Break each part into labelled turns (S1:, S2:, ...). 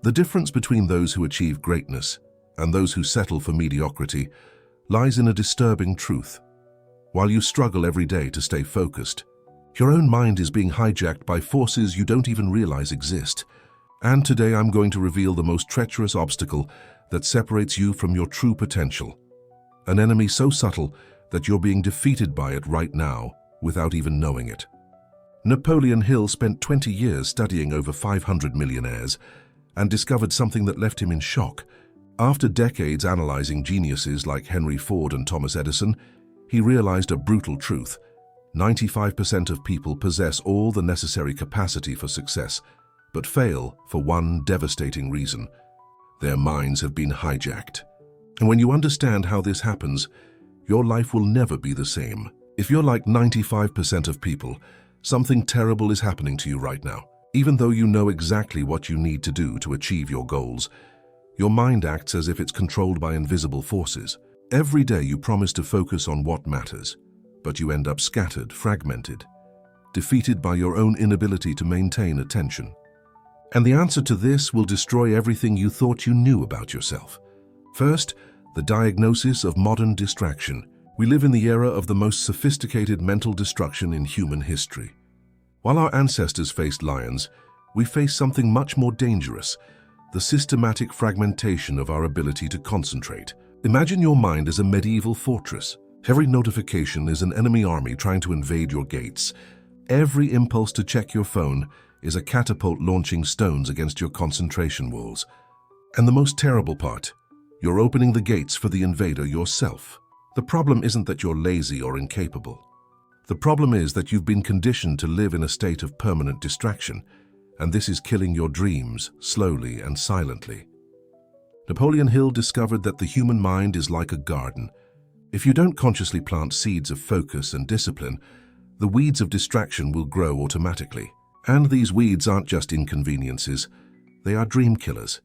S1: The difference between those who achieve greatness and those who settle for mediocrity lies in a disturbing truth. While you struggle every day to stay focused, your own mind is being hijacked by forces you don't even realize exist. And today I'm going to reveal the most treacherous obstacle that separates you from your true potential. An enemy so subtle that you're being defeated by it right now without even knowing it. Napoleon Hill spent 20 years studying over 500 millionaires and discovered something that left him in shock. After decades analyzing geniuses like Henry Ford and Thomas Edison, he realized a brutal truth. 95% of people possess all the necessary capacity for success, but fail for one devastating reason. Their minds have been hijacked. And when you understand how this happens, your life will never be the same. If you're like 95% of people, something terrible is happening to you right now. Even though you know exactly what you need to do to achieve your goals, your mind acts as if it's controlled by invisible forces. Every day you promise to focus on what matters, but you end up scattered, fragmented, defeated by your own inability to maintain attention. And the answer to this will destroy everything you thought you knew about yourself. First, the diagnosis of modern distraction. We live in the era of the most sophisticated mental destruction in human history. While our ancestors faced lions, we face something much more dangerous: the systematic fragmentation of our ability to concentrate. Imagine your mind as a medieval fortress. Every notification is an enemy army trying to invade your gates. Every impulse to check your phone is a catapult launching stones against your concentration walls. And the most terrible part, you're opening the gates for the invader yourself. The problem isn't that you're lazy or incapable. The problem is that you've been conditioned to live in a state of permanent distraction, and this is killing your dreams slowly and silently. Napoleon Hill discovered that the human mind is like a garden. If you don't consciously plant seeds of focus and discipline, the weeds of distraction will grow automatically. And these weeds aren't just inconveniences, they are dream killers.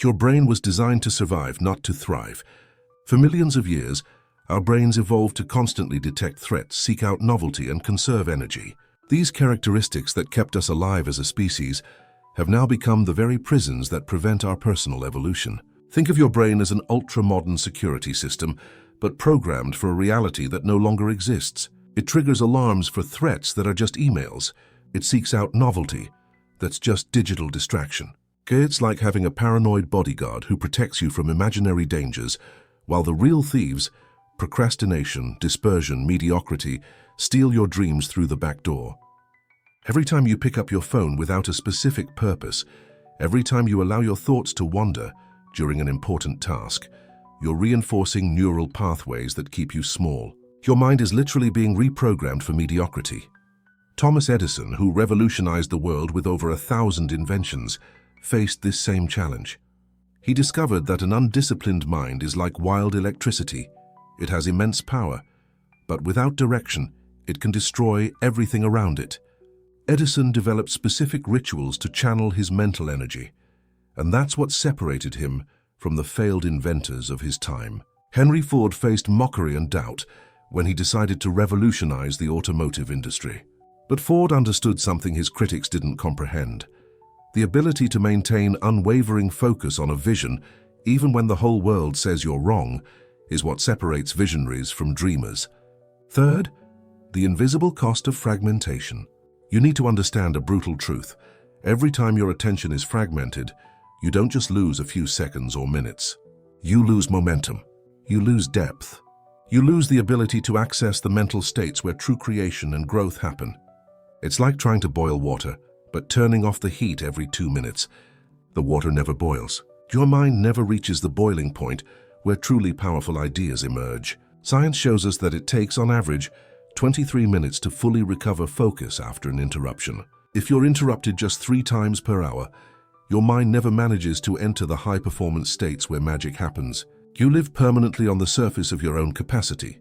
S1: Your brain was designed to survive, not to thrive. For millions of years, our brains evolved to constantly detect threats, seek out novelty, and conserve energy. These characteristics that kept us alive as a species have now become the very prisons that prevent our personal evolution. Think of your brain as an ultra-modern security system, but programmed for a reality that no longer exists. It triggers alarms for threats that are just emails. It seeks out novelty that's just digital distraction. It's like having a paranoid bodyguard who protects you from imaginary dangers, while the real thieves, procrastination, dispersion, mediocrity, steal your dreams through the back door. Every time you pick up your phone without a specific purpose, every time you allow your thoughts to wander during an important task, you're reinforcing neural pathways that keep you small. Your mind is literally being reprogrammed for mediocrity. Thomas Edison, who revolutionized the world with over 1,000 inventions, faced this same challenge. He discovered that an undisciplined mind is like wild electricity. It has immense power, but without direction, it can destroy everything around it. Edison developed specific rituals to channel his mental energy, and that's what separated him from the failed inventors of his time. Henry Ford faced mockery and doubt when he decided to revolutionize the automotive industry. But Ford understood something his critics didn't comprehend: the ability to maintain unwavering focus on a vision, even when the whole world says you're wrong, is what separates visionaries from dreamers. Third, the invisible cost of fragmentation. You need to understand a brutal truth. Every time your attention is fragmented, you don't just lose a few seconds or minutes. You lose momentum. You lose depth. You lose the ability to access the mental states where true creation and growth happen. It's like trying to boil water, but turning off the heat every 2 minutes. The water never boils. Your mind never reaches the boiling point where truly powerful ideas emerge. Science shows us that it takes, on average, 23 minutes to fully recover focus after an interruption. If you're interrupted just 3 times per hour, your mind never manages to enter the high-performance states where magic happens. You live permanently on the surface of your own capacity,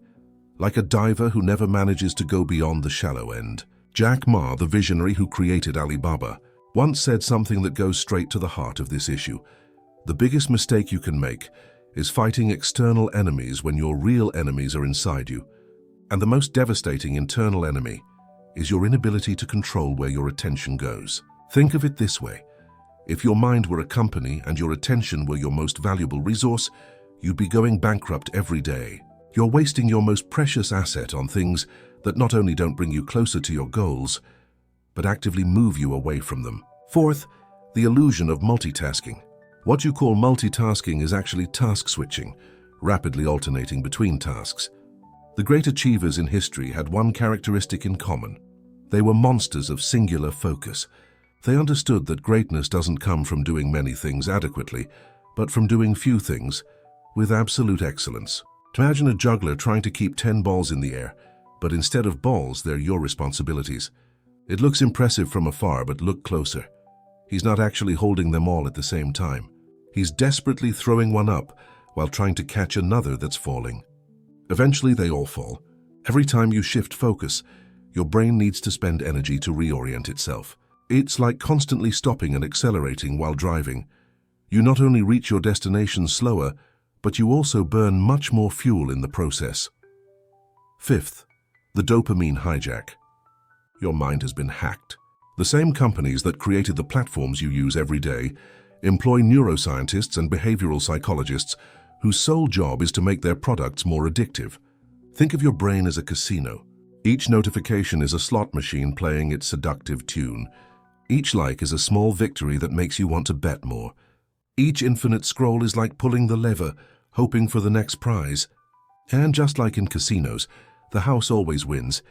S1: like a diver who never manages to go beyond the shallow end. Jack Ma, the visionary who created Alibaba, once said something that goes straight to the heart of this issue. The biggest mistake you can make is fighting external enemies when your real enemies are inside you. And the most devastating internal enemy is your inability to control where your attention goes. Think of it this way. If your mind were a company and your attention were your most valuable resource, you'd be going bankrupt every day. You're wasting your most precious asset on things that not only don't bring you closer to your goals, but actively move you away from them. Fourth, the illusion of multitasking. What you call multitasking is actually task switching, rapidly alternating between tasks. The great achievers in history had one characteristic in common. They were monsters of singular focus. They understood that greatness doesn't come from doing many things adequately, but from doing few things with absolute excellence. Imagine a juggler trying to keep 10 balls in the air, but instead of balls, they're your responsibilities. It looks impressive from afar, but look closer. He's not actually holding them all at the same time. He's desperately throwing one up while trying to catch another that's falling. Eventually, they all fall. Every time you shift focus, your brain needs to spend energy to reorient itself. It's like constantly stopping and accelerating while driving. You not only reach your destination slower, but you also burn much more fuel in the process. Fifth, the dopamine hijack. Your mind has been hacked. The same companies that created the platforms you use every day employ neuroscientists and behavioral psychologists whose sole job is to make their products more addictive. Think of your brain as a casino. Each notification is a slot machine playing its seductive tune. Each like is a small victory that makes you want to bet more. Each infinite scroll is like pulling the lever, hoping for the next prize. And just like in casinos, the house always wins.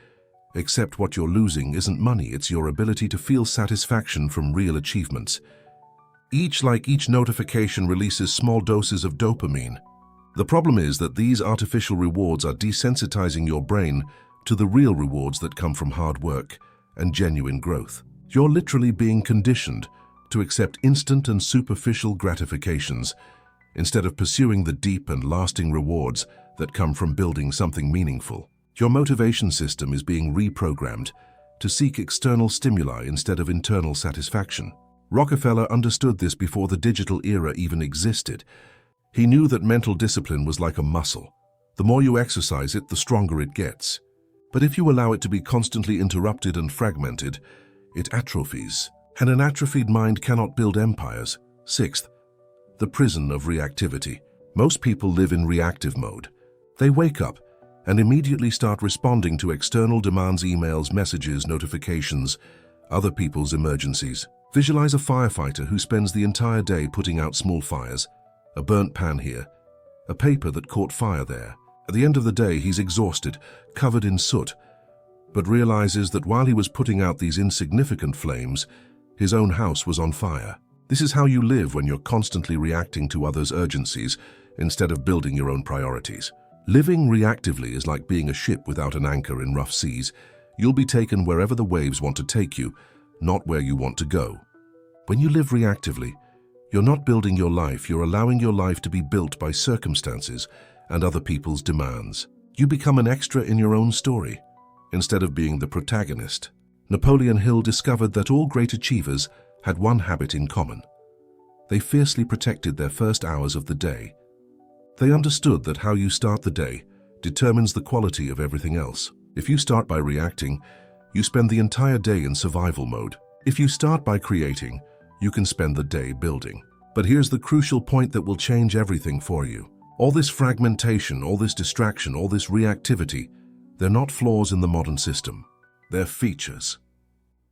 S1: Except what you're losing isn't money, it's your ability to feel satisfaction from real achievements. Each notification releases small doses of dopamine. The problem is that these artificial rewards are desensitizing your brain to the real rewards that come from hard work and genuine growth. You're literally being conditioned to accept instant and superficial gratifications instead of pursuing the deep and lasting rewards that come from building something meaningful. Your motivation system is being reprogrammed to seek external stimuli instead of internal satisfaction. Rockefeller understood this before the digital era even existed. He knew that mental discipline was like a muscle. The more you exercise it, the stronger it gets. But if you allow it to be constantly interrupted and fragmented, it atrophies. And an atrophied mind cannot build empires. Sixth, the prison of reactivity. Most people live in reactive mode. They wake up and immediately start responding to external demands, emails, messages, notifications, other people's emergencies. Visualize a firefighter who spends the entire day putting out small fires, a burnt pan here, a paper that caught fire there. At the end of the day, he's exhausted, covered in soot, but realizes that while he was putting out these insignificant flames, his own house was on fire. This is how you live when you're constantly reacting to others' urgencies instead of building your own priorities. Living reactively is like being a ship without an anchor in rough seas. You'll be taken wherever the waves want to take you, not where you want to go. When you live reactively, you're not building your life, you're allowing your life to be built by circumstances and other people's demands. You become an extra in your own story, instead of being the protagonist. Napoleon Hill discovered that all great achievers had one habit in common. They fiercely protected their first hours of the day. They understood that how you start the day determines the quality of everything else. If you start by reacting, you spend the entire day in survival mode. If you start by creating, you can spend the day building. But here's the crucial point that will change everything for you. All this fragmentation, all this distraction, all this reactivity, they're not flaws in the modern system. They're features.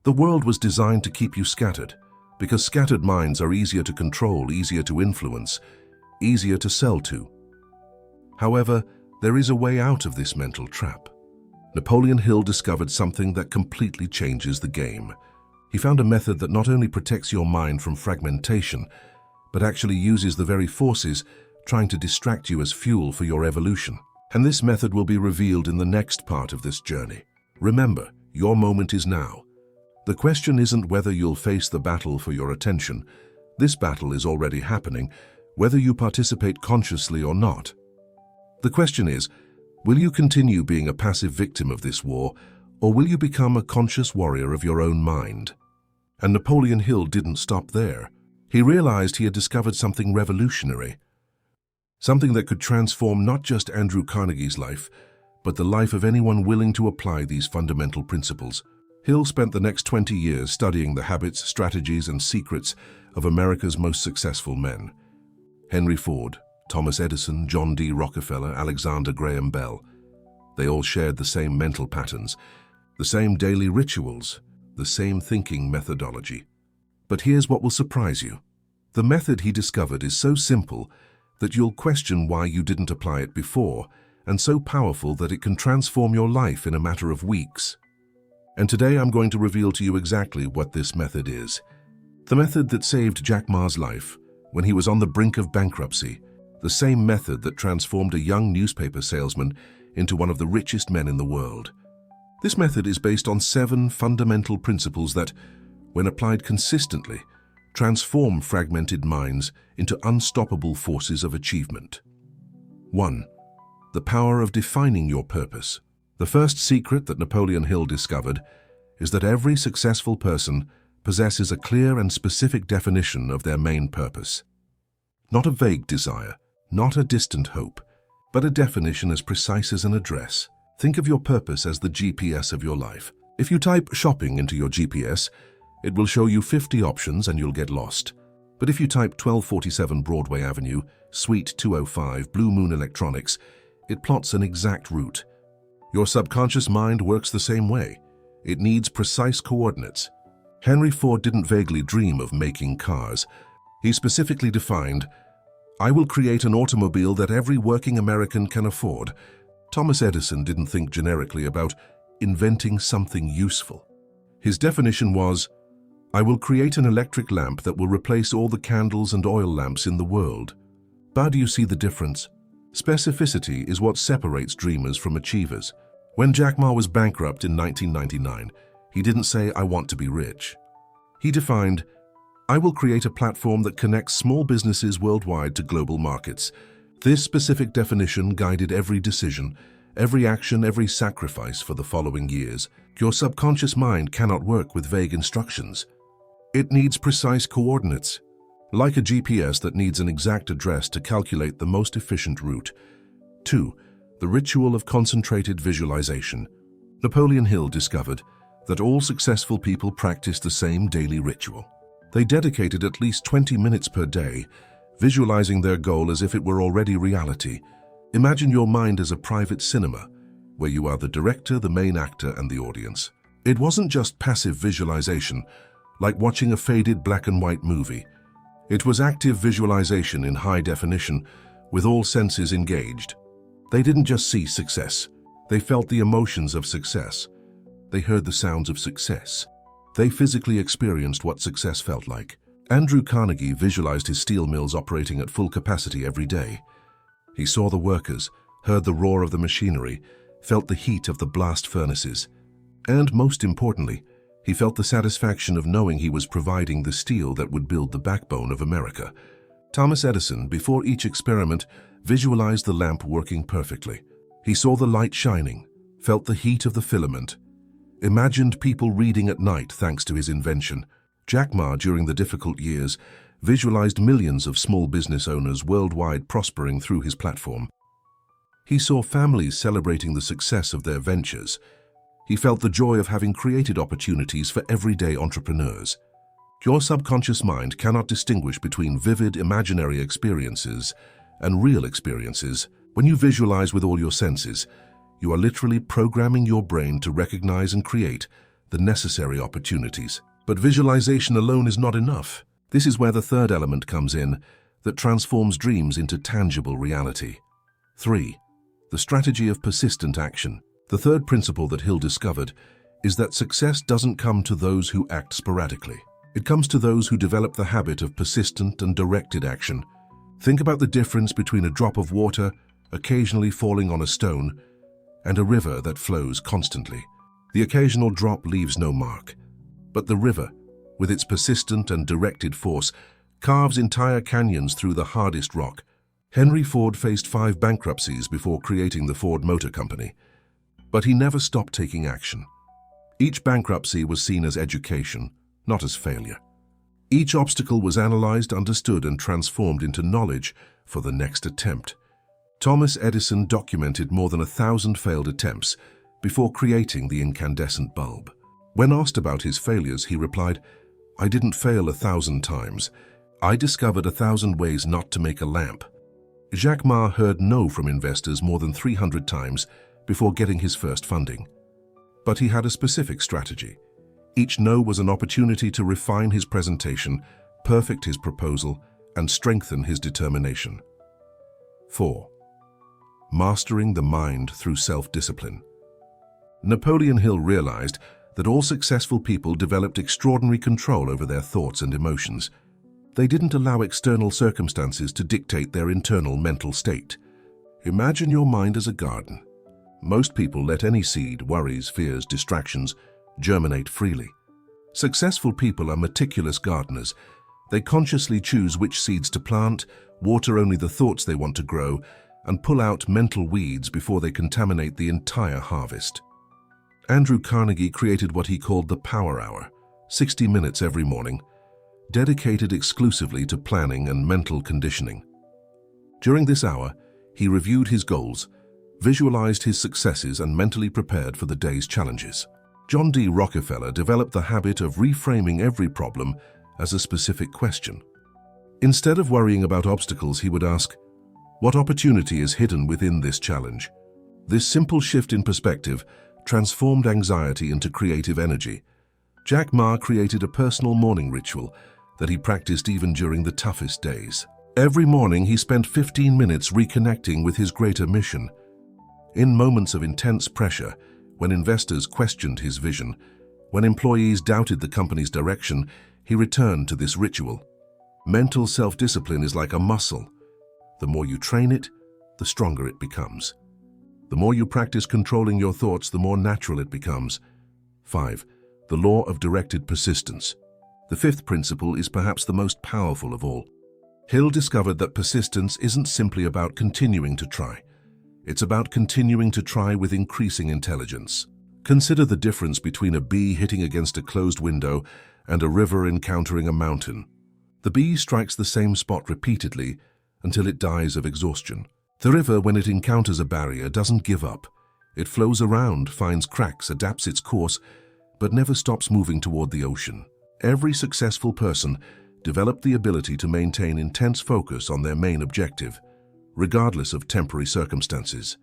S1: The world was designed to keep you scattered, because scattered minds are easier to control, easier to influence, easier to sell to. However, there is a way out of this mental trap. Napoleon Hill discovered something that completely changes the game. He found a method that not only protects your mind from fragmentation, but actually uses the very forces trying to distract you as fuel for your evolution. And this method will be revealed in the next part of this journey. Remember, your moment is now. The question isn't whether you'll face the battle for your attention. This battle is already happening, whether you participate consciously or not. The question is, will you continue being a passive victim of this war, or will you become a conscious warrior of your own mind? And Napoleon Hill didn't stop there. He realized he had discovered something revolutionary, something that could transform not just Andrew Carnegie's life, but the life of anyone willing to apply these fundamental principles. Hill spent the next 20 years studying the habits, strategies, and secrets of America's most successful men. Henry Ford, Thomas Edison, John D. Rockefeller, Alexander Graham Bell. They all shared the same mental patterns, the same daily rituals, the same thinking methodology. But here's what will surprise you. The method he discovered is so simple that you'll question why you didn't apply it before, and so powerful that it can transform your life in a matter of weeks. And today I'm going to reveal to you exactly what this method is. The method that saved Jack Ma's life when he was on the brink of bankruptcy, the same method that transformed a young newspaper salesman into one of the richest men in the world. This method is based on 7 fundamental principles that, when applied consistently, transform fragmented minds into unstoppable forces of achievement. 1. The power of defining your purpose. The first secret that Napoleon Hill discovered is that every successful person possesses a clear and specific definition of their main purpose. Not a vague desire, not a distant hope, but a definition as precise as an address. Think of your purpose as the GPS of your life. If you type shopping into your GPS, it will show you 50 options and you'll get lost. But if you type 1247 Broadway Avenue, Suite 205, Blue Moon Electronics, it plots an exact route. Your subconscious mind works the same way. It needs precise coordinates. Henry Ford didn't vaguely dream of making cars. He specifically defined, "I will create an automobile that every working American can afford." Thomas Edison didn't think generically about inventing something useful. His definition was, "I will create an electric lamp that will replace all the candles and oil lamps in the world." But do you see the difference? Specificity is what separates dreamers from achievers. When Jack Ma was bankrupt in 1999, he didn't say, "I want to be rich." He defined, "I will create a platform that connects small businesses worldwide to global markets." This specific definition guided every decision, every action, every sacrifice for the following years. Your subconscious mind cannot work with vague instructions. It needs precise coordinates, like a GPS that needs an exact address to calculate the most efficient route. 2. The ritual of concentrated visualization. Napoleon Hill discovered that all successful people practice the same daily ritual. They dedicated at least 20 minutes per day, visualizing their goal as if it were already reality. Imagine your mind as a private cinema, where you are the director, the main actor, and the audience. It wasn't just passive visualization, like watching a faded black and white movie. It was active visualization in high definition, with all senses engaged. They didn't just see success. They felt the emotions of success. They heard the sounds of success. They physically experienced what success felt like. Andrew Carnegie visualized his steel mills operating at full capacity every day. He saw the workers, heard the roar of the machinery, felt the heat of the blast furnaces, and most importantly, he felt the satisfaction of knowing he was providing the steel that would build the backbone of America. Thomas Edison, before each experiment, visualized the lamp working perfectly. He saw the light shining, felt the heat of the filament, imagined people reading at night thanks to his invention. Jack Ma, during the difficult years, visualized millions of small business owners worldwide prospering through his platform. He saw families celebrating the success of their ventures. He felt the joy of having created opportunities for everyday entrepreneurs. Your subconscious mind cannot distinguish between vivid imaginary experiences and real experiences. When you visualize with all your senses, you are literally programming your brain to recognize and create the necessary opportunities. But visualization alone is not enough. This is where the third element comes in, that transforms dreams into tangible reality. 3. The strategy of persistent action. The third principle that Hill discovered is that success doesn't come to those who act sporadically. It comes to those who develop the habit of persistent and directed action. Think about the difference between a drop of water occasionally falling on a stone and a river that flows constantly. The occasional drop leaves no mark, but the river, with its persistent and directed force, carves entire canyons through the hardest rock. Henry Ford faced 5 bankruptcies before creating the Ford Motor Company, but he never stopped taking action. Each bankruptcy was seen as education, not as failure. Each obstacle was analyzed, understood, and transformed into knowledge for the next attempt. Thomas Edison documented more than 1,000 failed attempts before creating the incandescent bulb. When asked about his failures, he replied, "I didn't fail 1,000 times. I discovered 1,000 ways not to make a lamp." Jack Ma heard no from investors more than 300 times before getting his first funding. But he had a specific strategy. Each no was an opportunity to refine his presentation, perfect his proposal, and strengthen his determination. 4. Mastering the mind through self-discipline. Napoleon Hill realized that all successful people developed extraordinary control over their thoughts and emotions. They didn't allow external circumstances to dictate their internal mental state. Imagine your mind as a garden. Most people let any seed, worries, fears, distractions germinate freely. Successful people are meticulous gardeners. They consciously choose which seeds to plant, water only the thoughts they want to grow, and pull out mental weeds before they contaminate the entire harvest. Andrew Carnegie created what he called the Power Hour, 60 minutes every morning, dedicated exclusively to planning and mental conditioning. During this hour, he reviewed his goals, visualized his successes, and mentally prepared for the day's challenges. John D. Rockefeller developed the habit of reframing every problem as a specific question. Instead of worrying about obstacles, he would ask, "What opportunity is hidden within this challenge?" This simple shift in perspective transformed anxiety into creative energy. Jack Ma created a personal morning ritual that he practiced even during the toughest days. Every morning, he spent 15 minutes reconnecting with his greater mission. In moments of intense pressure, when investors questioned his vision, when employees doubted the company's direction, he returned to this ritual. Mental self-discipline is like a muscle. The more you train it, the stronger it becomes. The more you practice controlling your thoughts, the more natural it becomes. 5. The law of directed persistence. The fifth principle is perhaps the most powerful of all. Hill discovered that persistence isn't simply about continuing to try. It's about continuing to try with increasing intelligence. Consider the difference between a bee hitting against a closed window and a river encountering a mountain. The bee strikes the same spot repeatedly until it dies of exhaustion. The river, when it encounters a barrier, doesn't give up. It flows around, finds cracks, adapts its course, but never stops moving toward the ocean. Every successful person developed the ability to maintain intense focus on their main objective, regardless of temporary circumstances.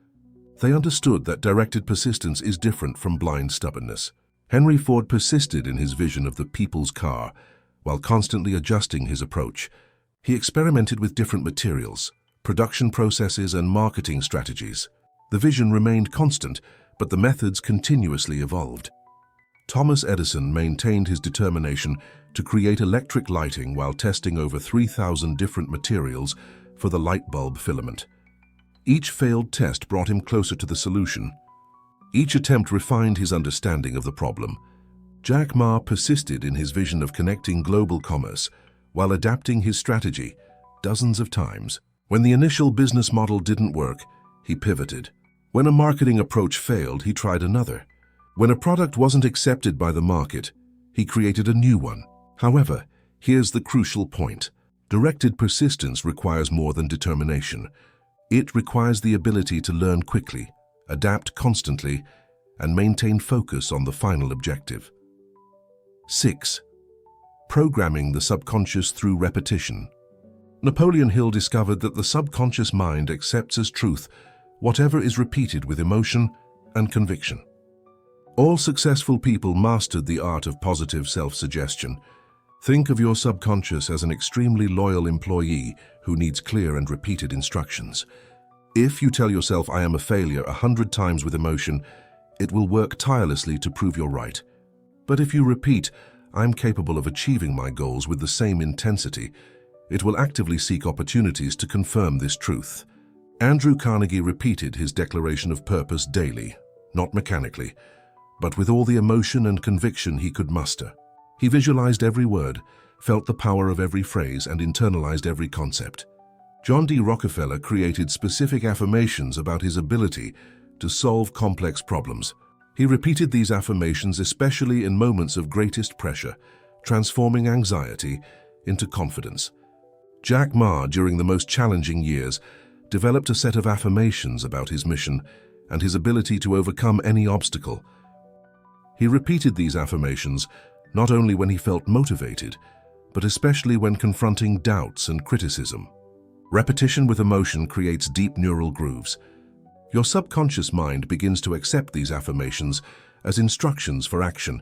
S1: They understood that directed persistence is different from blind stubbornness. Henry Ford persisted in his vision of the people's car while constantly adjusting his approach. He experimented with different materials, production processes, and marketing strategies. The vision remained constant, but the methods continuously evolved. Thomas Edison maintained his determination to create electric lighting while testing over 3,000 different materials for the light bulb filament. Each failed test brought him closer to the solution. Each attempt refined his understanding of the problem. Jack Ma persisted in his vision of connecting global commerce while adapting his strategy dozens of times. When the initial business model didn't work, he pivoted. When a marketing approach failed, he tried another. When a product wasn't accepted by the market, he created a new one. However, here's the crucial point. Directed persistence requires more than determination. It requires the ability to learn quickly, adapt constantly, and maintain focus on the final objective. 6. Programming the subconscious through repetition. Napoleon Hill discovered that the subconscious mind accepts as truth whatever is repeated with emotion and conviction. All successful people mastered the art of positive self-suggestion. Think of your subconscious as an extremely loyal employee who needs clear and repeated instructions. If you tell yourself, "I am a failure," 100 times with emotion, it will work tirelessly to prove you're right. But if you repeat, "I'm capable of achieving my goals," with the same intensity, it will actively seek opportunities to confirm this truth. Andrew Carnegie repeated his declaration of purpose daily, not mechanically, but with all the emotion and conviction he could muster. He visualized every word, felt the power of every phrase, and internalized every concept. John D. Rockefeller created specific affirmations about his ability to solve complex problems. He repeated these affirmations especially in moments of greatest pressure, transforming anxiety into confidence. Jack Ma, during the most challenging years, developed a set of affirmations about his mission and his ability to overcome any obstacle. He repeated these affirmations not only when he felt motivated, but especially when confronting doubts and criticism. Repetition with emotion creates deep neural grooves. Your subconscious mind begins to accept these affirmations as instructions for action.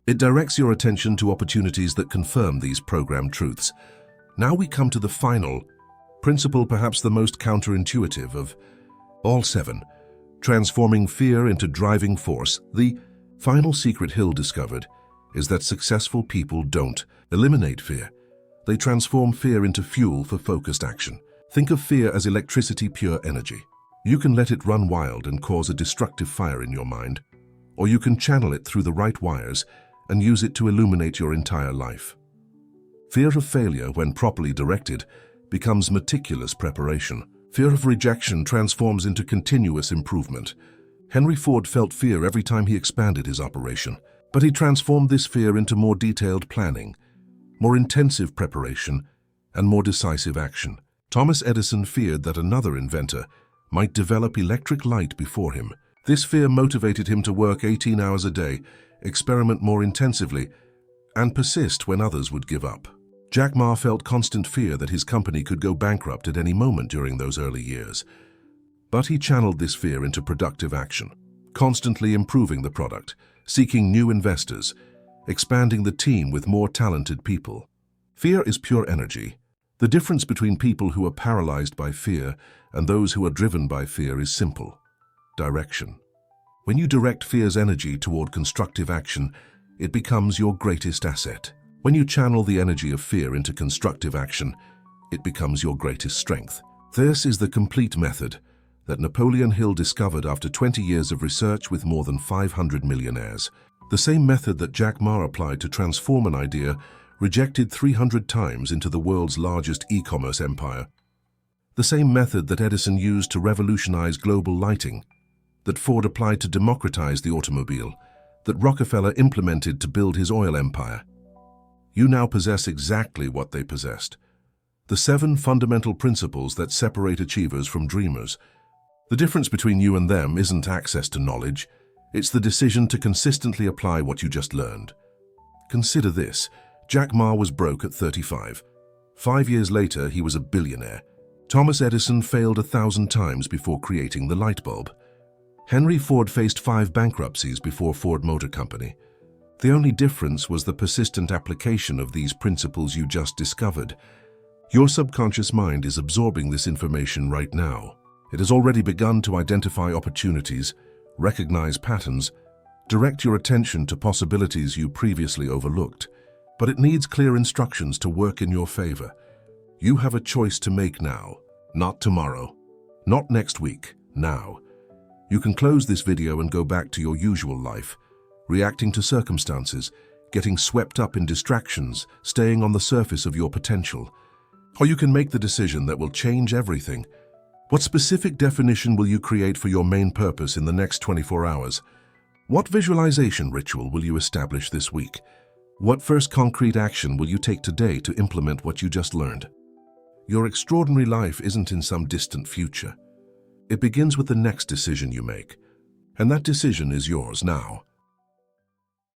S1: It directs your attention to opportunities that confirm these programmed truths. Now we come to the final principle, perhaps the most counterintuitive of all 7, transforming fear into driving force. The final secret Hill discovered is that successful people don't eliminate fear. They transform fear into fuel for focused action. Think of fear as electricity, pure energy. You can let it run wild and cause a destructive fire in your mind, or you can channel it through the right wires and use it to illuminate your entire life. Fear of failure, when properly directed, becomes meticulous preparation. Fear of rejection transforms into continuous improvement. Henry Ford felt fear every time he expanded his operation, but he transformed this fear into more detailed planning, more intensive preparation, and more decisive action. Thomas Edison feared that another inventor might develop electric light before him. This fear motivated him to work 18 hours a day, experiment more intensively, and persist when others would give up. Jack Ma felt constant fear that his company could go bankrupt at any moment during those early years. But he channeled this fear into productive action, constantly improving the product, seeking new investors, expanding the team with more talented people. Fear is pure energy. The difference between people who are paralyzed by fear and those who are driven by fear is simple: direction. When you direct fear's energy toward constructive action, it becomes your greatest asset. When you channel the energy of fear into constructive action, it becomes your greatest strength. This is the complete method that Napoleon Hill discovered after 20 years of research with more than 500 millionaires. The same method that Jack Ma applied to transform an idea rejected 300 times into the world's largest e-commerce empire. The same method that Edison used to revolutionize global lighting, that Ford applied to democratize the automobile, that Rockefeller implemented to build his oil empire. You now possess exactly what they possessed: the 7 fundamental principles that separate achievers from dreamers. The difference between you and them isn't access to knowledge, it's the decision to consistently apply what you just learned. Consider this: Jack Ma was broke at 35. 5 years later, he was a billionaire. Thomas Edison failed 1,000 times before creating the light bulb. Henry Ford faced 5 bankruptcies before Ford Motor Company. The only difference was the persistent application of these principles you just discovered. Your subconscious mind is absorbing this information right now. It has already begun to identify opportunities, recognize patterns, direct your attention to possibilities you previously overlooked. But it needs clear instructions to work in your favor. You have a choice to make now, not tomorrow, not next week, now. You can close this video and go back to your usual life, reacting to circumstances, getting swept up in distractions, staying on the surface of your potential. Or you can make the decision that will change everything. What specific definition will you create for your main purpose in the next 24 hours? What visualization ritual will you establish this week? What first concrete action will you take today to implement what you just learned? Your extraordinary life isn't in some distant future. It begins with the next decision you make, and that decision is yours now.